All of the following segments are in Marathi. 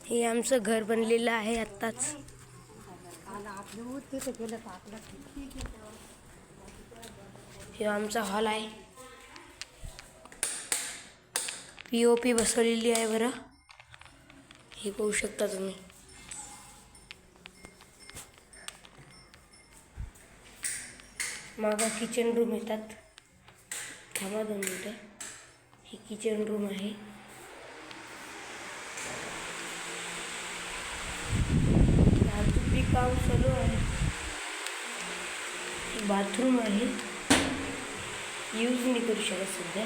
हे आमचं घर बनलेलं आहे आत्ताच. हे आमचा हॉल आहे. POP बसवलेली आहे बरं. हे पाहू शकता तुम्ही. मागं किचन रूम येतात. थांबा 2 मिनटं. ही किचन रूम आहे. अजून काम चालू आहे. बाथरूम आहे. यूज नाही करू शकत सध्या.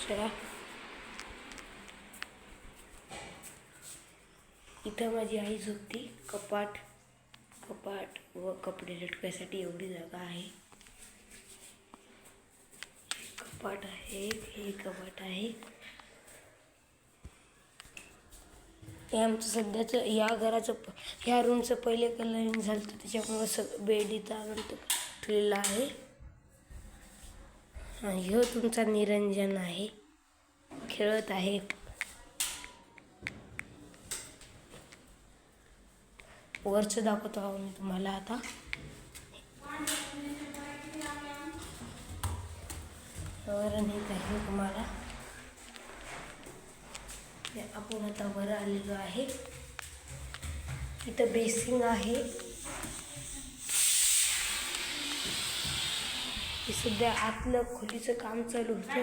चला, इथं माझी आई झोपती. कपाट व कपडे लटकायसाठी एवढी जागा आहे. कपाट आहे. हे कपाट आहे. हे आमचं सध्याचं या घराचं ह्या रूमचं पहिले कलरिंग झालं तर त्याच्यामुळं बेड इथं आणून ठेवलेला आहे. आणि ह्यो तुमचा निरंजन आहे, खेळत आहे. वरचं दाखवतो आहो मी तुम्हाला आता. वरण हे आहे तुम्हाला. आपण आता वर आलेलो आहे. इथं बेसिंग आहे. हे सध्या आतलं खोलीचं काम चालू होतं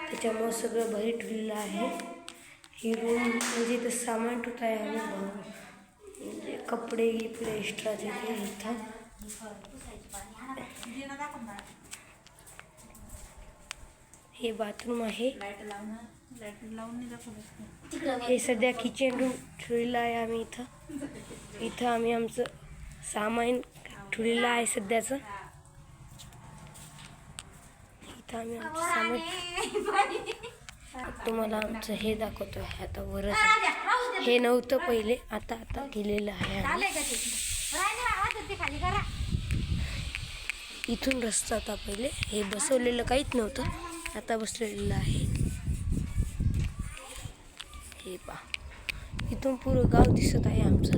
त्याच्यामुळं सगळं बाहेर ठेवलेलं आहे. ही रूम म्हणजे इथं सामान ठेवत आहे आम्ही म्हणजे कपडे एक्स्ट्राचे ते इथं. हे बाथरूम आहे. हे सध्या किचन रूम ठेवलेलं आहे आम्ही इथं आम्ही आमचं सामान ठेवलेलं आहे सध्याचं. इथं आम्ही आमचं सामान तुम्हाला आमचं हे दाखवतो आहे आता. वरच हे नव्हतं पहिले, आता केलेलं आहे. इथून रस्ता होता पहिले. हे बसवलेलं काहीच नव्हतं, आता बसलेलं आहे. हे पहा, इथून पुरं गाव दिसत आहे आमचं.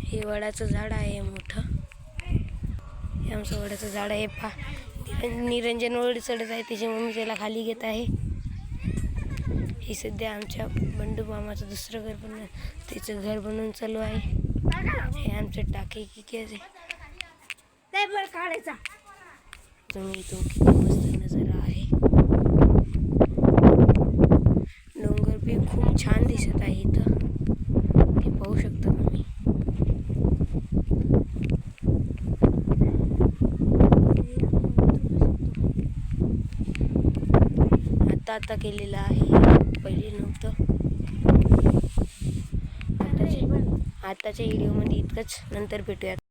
हे वडाचं झाड आहे मोठं. हे आमचं वडाचं झाड आहे. पहा, निरंजन वर चढत आहे, त्याची मम्मी त्याला खाली घेत आहे. हे सध्या आमच्या बंडू मामाचं दुसरं घर त्याचं घर बनवून चालू आहे. हे आमचं टाके किती काढायचा. तुम्ही इथून किती मस्त नजारा आहे. डोंगर बी खूप छान दिसत आहे इथं. हे पाहू शकता तुम्ही. आता केलेलं आहे, पहिले नव्हतं. आताच्या व्हिडिओमध्ये इतकंच. नंतर भेटूयात.